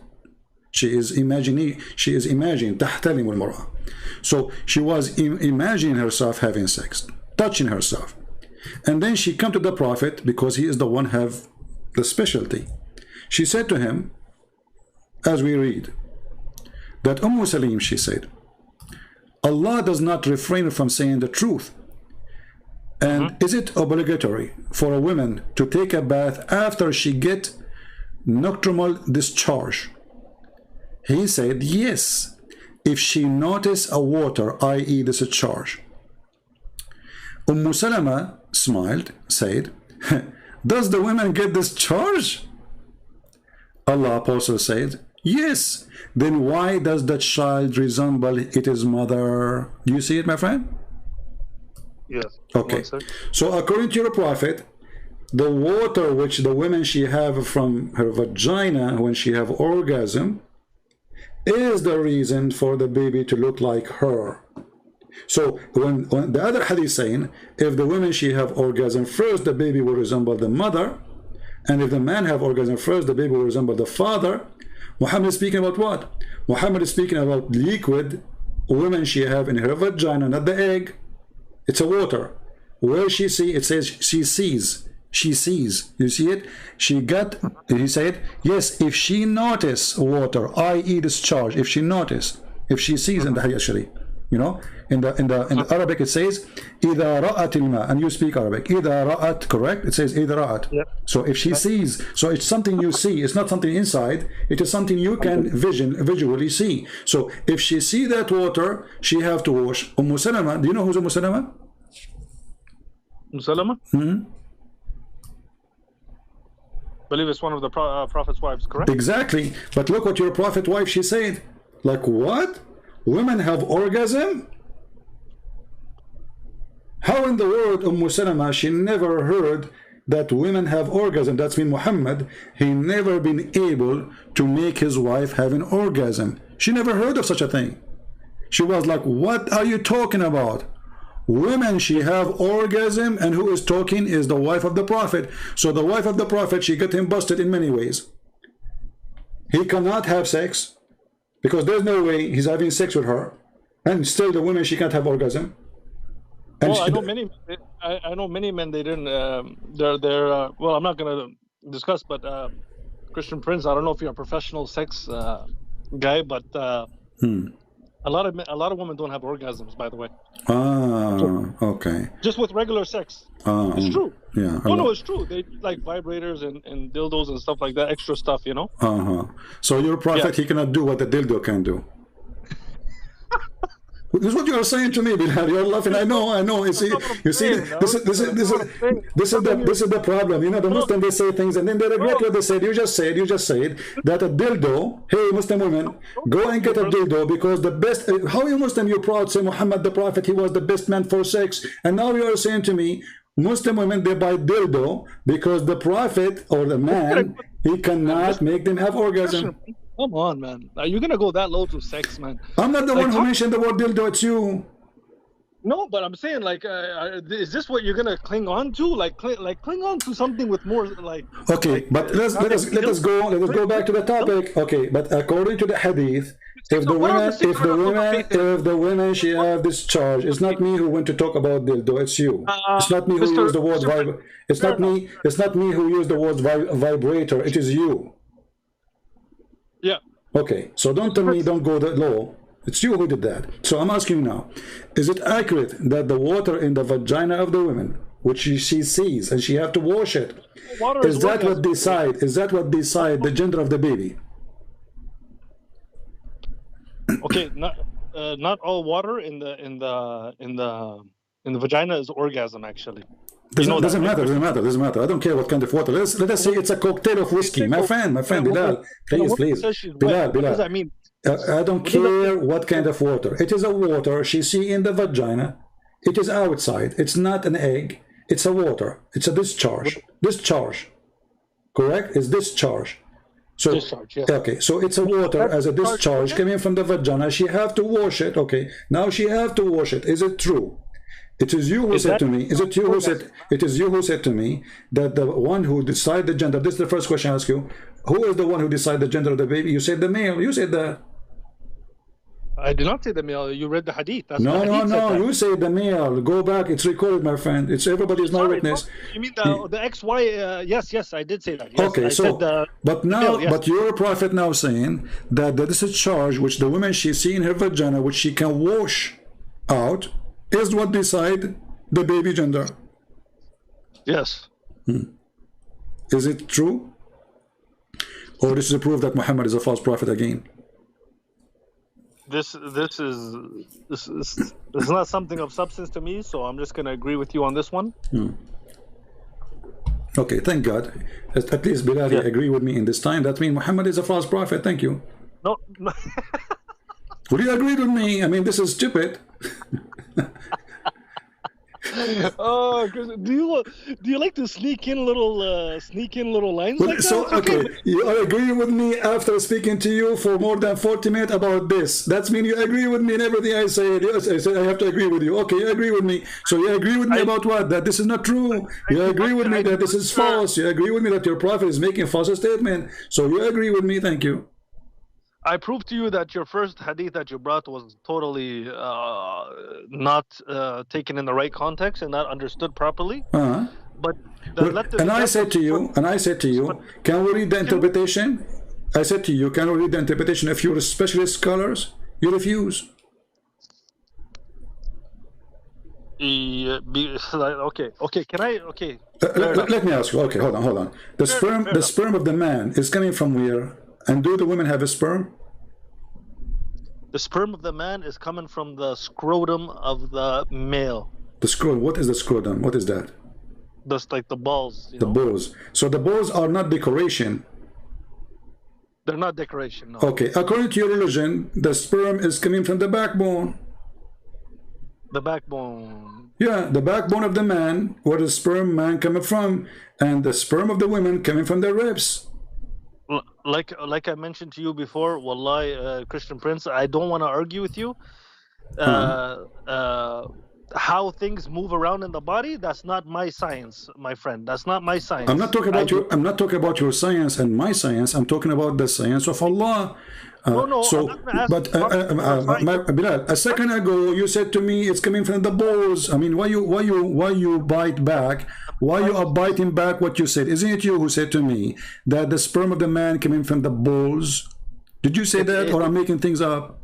She is imagining تحتلم المرأة. So she was imagining herself having sex, touching herself. And then she come to the prophet because he is the one have the specialty. She said to him, as we read, that Salim, she said, Allah does not refrain from saying the truth. And is it obligatory for a woman to take a bath after she get nocturnal discharge? He said yes, if she noticed a water, i.e. discharge. Salama smiled, said, does the woman get discharge? Allah also said, yes. Then why does the child resemble its mother? Do you see it, my friend? Yes. Okay. So according to your prophet, the water which the women she have from her vagina when she have orgasm is the reason for the baby to look like her. So when the other hadith saying, if the women she have orgasm first, the baby will resemble the mother, and if the man have orgasm first, the baby will resemble the father. Muhammad is speaking about what? Muhammad is speaking about liquid women she have in her vagina, not the egg. It's a water. Where she see, it says she sees. She sees. You see it? She got, he said, yes, if she notice water, i.e. discharge, if she notice, if she sees in the hadith actually. You know, in the Arabic it says إذا رأت الماء, and you speak Arabic. إذا رأت, correct? It says إذا رأت. Yep. So if she sees, so it's something you see. It's not something inside. It is something you can visually see. So if she see that water, she have to wash. Salama, do you know who's Salama? Salama? I believe it's one of the Prophet's wives, correct? Exactly. But look what your Prophet wife she said. Like what? Women have orgasm? How in the world Salama, she never heard that women have orgasm? That's mean Muhammad, he never been able to make his wife have an orgasm. She never heard of such a thing. She was like, what are you talking about? Women, she have orgasm, and who is talking is the wife of the Prophet. So the wife of the Prophet, she got him busted in many ways. He cannot have sex, because there's no way he's having sex with her, and still the woman, she can't have orgasm. And well, I know many men. They didn't. They're. Well, I'm not gonna discuss, but Christian Prince. I don't know if you're a professional sex guy, but a lot of women don't have orgasms. By the way. Okay. Just with regular sex. It's true. Yeah. No, it's true. They like vibrators and dildos and stuff like that. Extra stuff, you know. So your prophet, he cannot do what the dildo can do. This is what you are saying to me, BiLaL. You're laughing. I know. You see, this is the problem. You know, the Muslims, they say things and then they regret what they said. You just said that a dildo. Hey, Muslim women, go and get a dildo, because the best. How you Muslim? You proud say Muhammad the Prophet, he was the best man for sex, and now you are saying to me, Muslim women, they buy dildo because the Prophet or the man, he cannot make them have orgasm. Come on, man. Are you gonna go that low to sex, man? I'm not the one who mentioned the word dildo. It's you. No, but I'm saying, like, is this what you're gonna cling on to? Like cling on to something with more, like. Okay, like, but let us go back to the topic. Okay, but according to the hadith, if the women she have discharge, it's not me who went to talk about dildo. It's you. It's not me who used the word vibrator. It's not me. It's not me who used the word vibrator. It is you. Yeah. Okay, so don't tell me don't go that low. It's you who did that. So I'm asking you now, is it accurate that the water in the vagina of the woman, which she sees and she have to wash it, is that what decide the gender of the baby? Okay, not all water in the vagina is orgasm, actually. Doesn't matter. I don't care what kind of water. Let us say it's a cocktail of whiskey. My friend, BiLaL, please. BiLaL. I don't care what kind of water. It is a water she see in the vagina. It is outside. It's not an egg. It's a water. It's a discharge. Correct? It's discharge. So discharge, yeah. Okay, so it's a water as a discharge coming from the vagina. She have to wash it. Okay, now she have to wash it. Is it true? It is you who said to me. Is it you who said? It is you who said to me that the one who decide the gender. This is the first question I ask you. Who is the one who decide the gender of the baby? You said the male. You said the. I did not say the male. You read the hadith. That's no. You said the male. Go back. It's recorded, my friend. It's everybody's my witness. You mean the XY? Yes, I did say that. Yes, okay, but your prophet now saying that the discharge which the woman she see in her vagina, which she can wash out, is what decide the baby gender. Yes. Is it true? Or this is a proof that Muhammad is a false prophet again? This is not something of substance to me, so I'm just going to agree with you on this one. Okay, thank God. At least BiLaL agree with me in this time. That means Muhammad is a false prophet. Thank you. No. Would you agree with me? I mean, this is stupid. Oh, do you like to sneak in little lines like so that? okay, you are agreeing with me after speaking to you for more than 40 minutes about this. That means you agree with me in everything I say. Yes, I said I have to agree with you. Okay, you agree with me. So you agree with me about what? That this is not true. You agree with me that this is false. You agree with me that your prophet is making false statement. So you agree with me. Thank you. I proved to you that your first hadith that you brought was totally not taken in the right context and not understood properly. But I said to you, can we read the interpretation? I said to you, can we read the interpretation if you're specialist scholars? You refuse. Okay. Can I? Okay. Let me ask you. Okay, hold on. The sperm of the man is coming from where? And do the women have a sperm? The sperm of the man is coming from the scrotum of the male. The scrotum. What is the scrotum? What is that? That's like the balls. The balls. So the balls are not decoration. They're not decoration, no. Okay. According to your religion, the sperm is coming from the backbone. The backbone. Yeah, the backbone of the man, where the sperm man coming from, and the sperm of the women coming from their ribs. Like I mentioned to you before, Wallahi, Christian Prince, I don't want to argue with you. How things move around in the body, that's not my science, my friend. That's not my science. I'm not talking about your science and my science. I'm talking about the science of Allah. BiLaL, a second ago you said to me it's coming from the balls. I mean, why you bite back? Why you are biting back what you said? Isn't it you who said to me that the sperm of the man coming from the balls? Did you say that, or I'm making things up?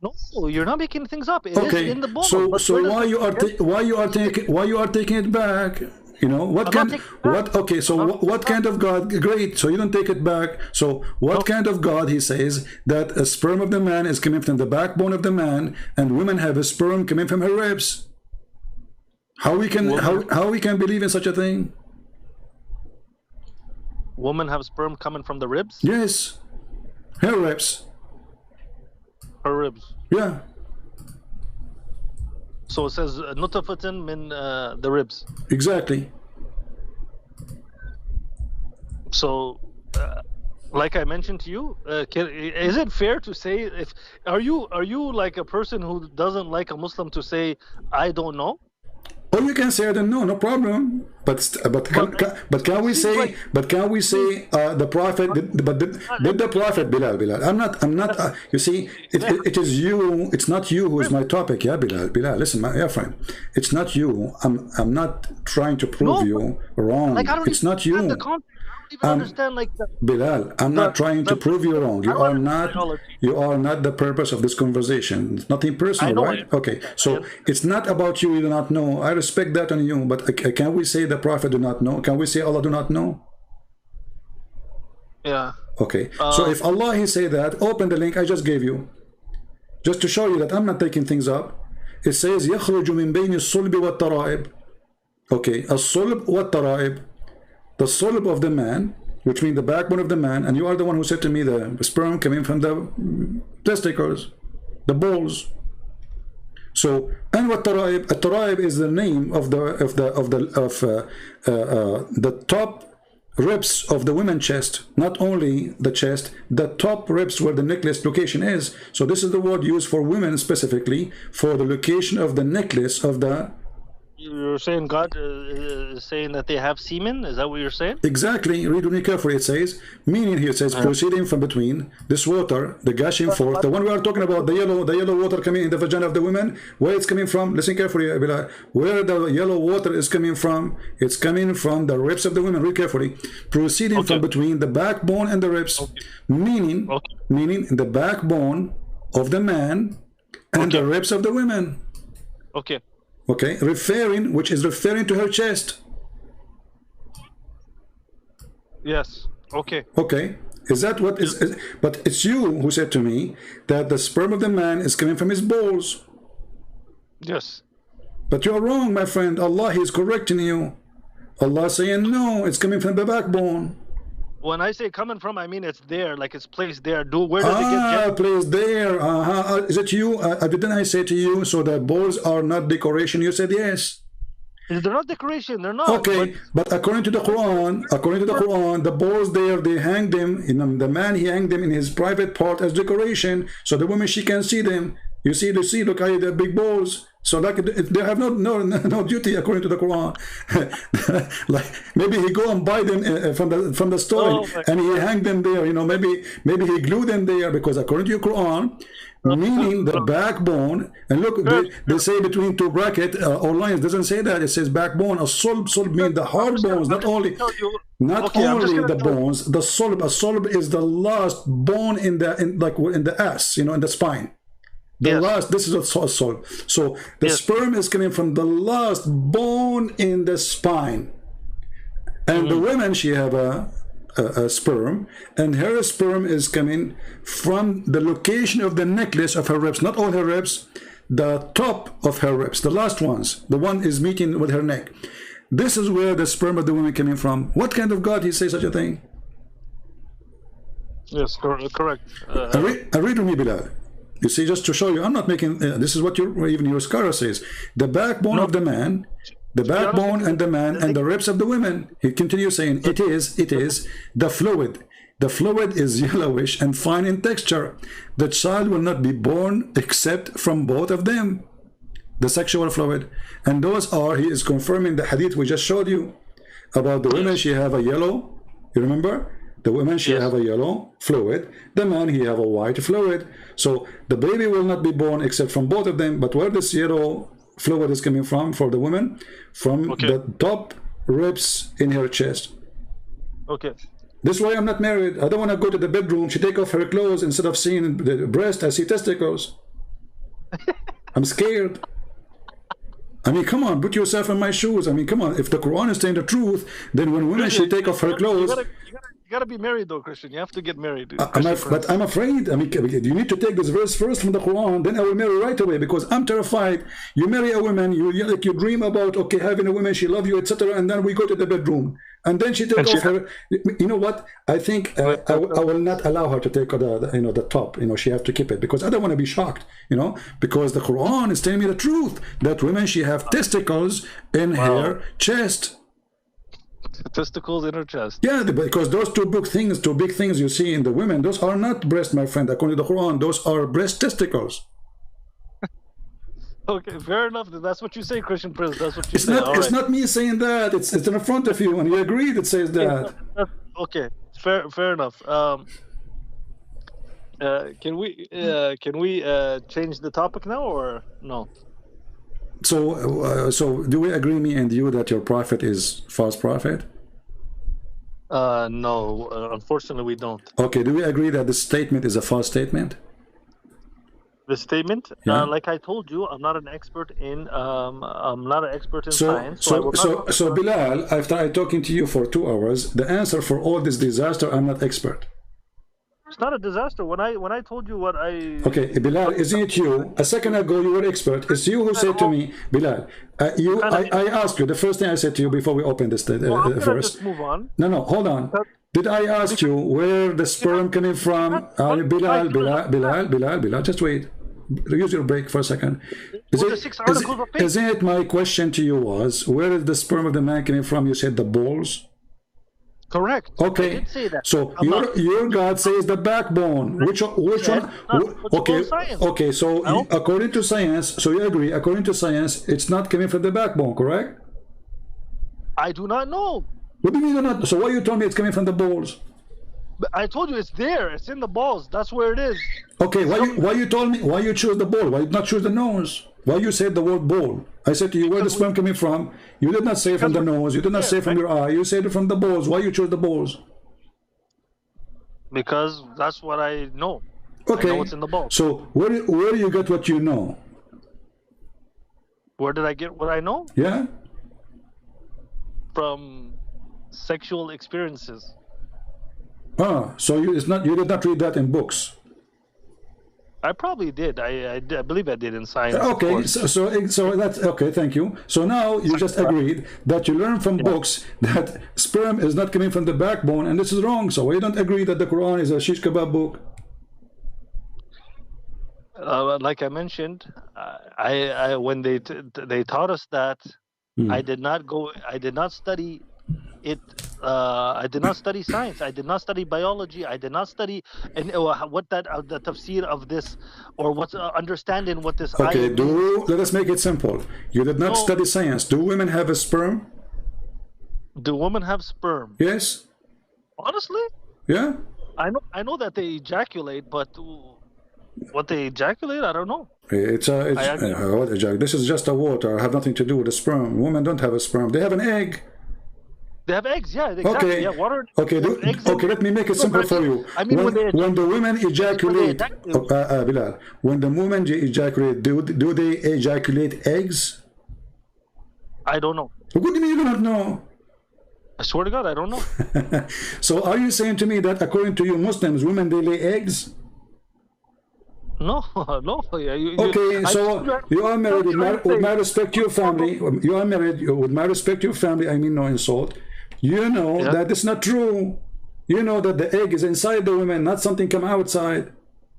No, you're not making things up. It is in the balls. So why you are taking it back? You know what kind? Okay, so what kind of God? Great. So you don't take it back. So what kind of God? He says that a sperm of the man is coming from the backbone of the man, and women have a sperm coming from her ribs. How we can believe in such a thing? Women have sperm coming from the ribs? Yes, her ribs. Her ribs. Yeah. So it says nutfatan min the ribs. Exactly. So, like I mentioned to you, is it fair to say are you like a person who doesn't like a Muslim to say I don't know? Oh, you can say I don't know, no problem. But can we say the prophet did the prophet BiLaL? I'm not. You see, it is you. It's not you who is my topic. Yeah, BiLaL. Listen, my friend. It's not you. I'm not trying to prove you wrong. It's not you. Understand like that. BiLaL, I'm not trying to prove you wrong. You are not the purpose of this conversation. It's nothing personal, right? Okay, so it's not about you do not know. I respect that on you, but can we say the prophet do not know? Can we say Allah do not know? Yeah. Okay, so if Allah he say that, open the link I just gave you, just to show you that I'm not taking things up. It says يخرج من بين الصلب والترائب. Okay, الصلب والترائب. The sulb of the man, which means the backbone of the man, and you are the one who said to me the sperm coming from the testicles, the balls. So, and what taraib? A taraib is the name of the top ribs of the women's chest, not only the chest, the top ribs where the necklace location is. So this is the word used for women specifically for the location of the necklace of the. You're saying God is saying that they have semen? Is that what you're saying? Exactly. Read only carefully. It says, meaning here it says, proceeding from between this water, the gushing forth, the one we are talking about, the yellow water coming in the vagina of the women, where it's coming from. Listen carefully, BiLaL. Where the yellow water is coming from, it's coming from the ribs of the women. Read carefully. Proceeding from between the backbone and the ribs, meaning the backbone of the man and the ribs of the women. Okay. Okay, which is referring to her chest. Yes. Okay. Okay. Is that what is? But it's you who said to me that the sperm of the man is coming from his balls. Yes. But you're wrong, my friend. Allah is correcting you. Allah saying no, it's coming from the backbone. When I say coming from, I mean it's there, like it's placed there. Where does it get? Placed there. Is it you? Didn't I say to you? So the balls are not decoration. You said yes. They're not decoration. They're not. Okay, but according to the Quran, the balls there, they hang them. The man, he hang them in his private part as decoration, so the woman, she can see them. You see, look, I the big balls. So like they have no duty according to the Quran. Like maybe he go and buy them from the store and he hang them there. Maybe he glue them there, because according to your Quran, meaning the backbone. And look, they say between two brackets or lines. Doesn't say that. It says backbone. A solb means the hard bones, not only the bones. The solb. A solb is the last bone in the ass. In the spine. The last, this is a solb. So the sperm is coming from the last bone in the spine. And the woman, she have a sperm, and her sperm is coming from the location of the necklace of her ribs, not all her ribs, the top of her ribs, the last ones, the one is meeting with her neck. This is where the sperm of the woman coming from. What kind of God he say such a thing? Yes, correct. Read with me, BiLaL. You see, just to show you, I'm not making, this is what even your scholar says. The backbone of the man, the backbone and the man and the ribs of the women. He continues saying, it is the fluid. The fluid is yellowish and fine in texture. The child will not be born except from both of them. The sexual fluid. And those are, he is confirming the hadith we just showed you about the women, she have a yellow, you remember? The woman, she have a yellow fluid. The man, he have a white fluid. So the baby will not be born except from both of them. But where this yellow fluid is coming from for the woman? From the top ribs in her chest. Okay. This is why I'm not married. I don't want to go to the bedroom. She take off her clothes. Instead of seeing the breast, I see testicles. I'm scared. I mean, come on, put yourself in my shoes. I mean, come on. If the Quran is saying the truth, then when women, she take off her clothes... You gotta be married though, Christian. You have to get married. But I'm afraid. I mean, you need to take this verse first from the Quran, then I will marry right away, because I'm terrified. You marry a woman, you dream about having a woman, she love you, etc., and then we go to the bedroom, and then she take off her. You know what? I think I will not allow her to take the top. She have to keep it, because I don't want to be shocked. Because the Quran is telling me the truth that women, she have testicles in her chest. Testicles in her chest. Yeah, because those two big things you see in the women, those are not breast, my friend. According to the Quran, those are breast testicles. Okay, fair enough. That's what you say, Christian Prince. That's what you say. It's not me saying that. It's in front of you, and you agreed it says that. Okay, fair enough. Can we change the topic now or no? So do we agree, me and you, that your prophet is false prophet? No, unfortunately we don't. Okay, do we agree that the statement is a false statement? The statement, like I told you, I'm not an expert in science. So BiLaL, after I talking to you for 2 hours, the answer for all this disaster, I'm not expert. It's not a disaster. When I told you what I... Okay, BiLaL, isn't it you? A second ago, you were expert. It's you who said to me, BiLaL, I asked you, the first thing I said to you before we open this verse. Just move on. No, hold on. Did I ask you where the sperm coming from? BiLaL, just wait. Use your break for a second. Isn't it my question to you was, where is the sperm of the man coming from? You said the balls. Correct. Okay. I did say that. So your God says the backbone. Which one? Okay. So according to science, so you agree? According to science, it's not coming from the backbone, correct? I do not know. What do you mean you not? So why you told me it's coming from the balls? I told you it's there. It's in the balls. That's where it is. Okay. Why you told me? Why you choose the ball? Why you not choose the nose? Why you said the word ball? I said to you, where the sperm coming from? You did not say from the nose. You did not say from your eye. You said from the balls. Why you chose the balls? Because that's what I know. Okay. I know what's in the balls. So where do you get what you know? Where did I get what I know? Yeah. From sexual experiences. Ah, so you did not read that in books. I probably did. I believe I did in science. Okay, so that's okay. Thank you. So now you just agreed that you learn from books that sperm is not coming from the backbone, and this is wrong. So you don't agree that the Quran is a shish kebab book. Like I mentioned, I when they taught us that, I did not study it. I did not study science. I did not study biology. I did not study what that the tafsir of this, or what's understanding what this. Okay, let us make it simple. You did not study science. Do women have a sperm? Do women have sperm? Yes. Honestly? Yeah. I know that they ejaculate, but what they ejaculate, I don't know. This is just a water. Have nothing to do with the sperm. Women don't have a sperm. They have an egg. They have eggs, yeah, exactly. Okay. Yeah, water. Okay. Let me make it simple for you. I mean, when the women ejaculate, BiLaL, when the women ejaculate, do they ejaculate eggs? I don't know. What do you mean you don't know? I swear to God, I don't know. So are you saying to me that according to you Muslims, women they lay eggs? No, no. Okay, so you are married. With my respect to your family, you are married. With my respect to your family, I mean no insult. You know that it's not true. You know that the egg is inside the woman, not something come outside.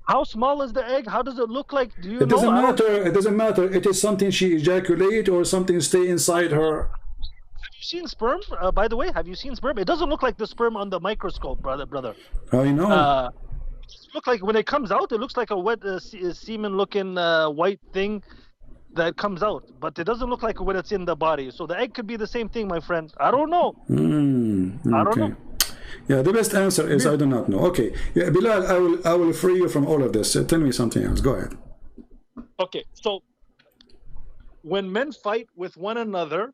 How small is the egg? How does it look like? Do you know? It doesn't matter. It doesn't matter. It is something she ejaculate or something stay inside her. Have you seen sperm? By the way, have you seen sperm? It doesn't look like the sperm on the microscope, brother. I know. It look like when it comes out, it looks like a wet semen-looking white thing that comes out, but it doesn't look like when it's in the body. So the egg could be the same thing, my friend. I don't know. Okay. I don't know. Yeah, the best answer is I do not know. Okay. Yeah, BiLaL, I will free you from all of this. Tell me something else. Go ahead. Okay, so when men fight with one another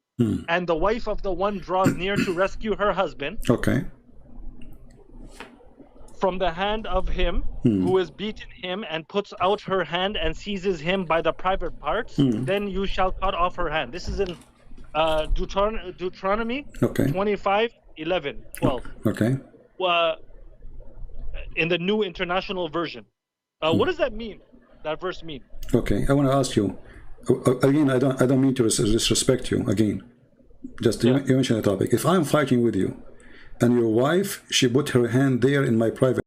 and the wife of the one draws near to rescue her husband, okay, from the hand of him who has beaten him and puts out her hand and seizes him by the private parts, then you shall cut off her hand. This is in Deuteronomy 25:11, 12. Okay. In the New International Version. What does that mean? That verse mean? Okay, I want to ask you again. I don't mean to disrespect you again. Just you mention the topic. If I'm fighting with you, and your wife, she put her hand there in my private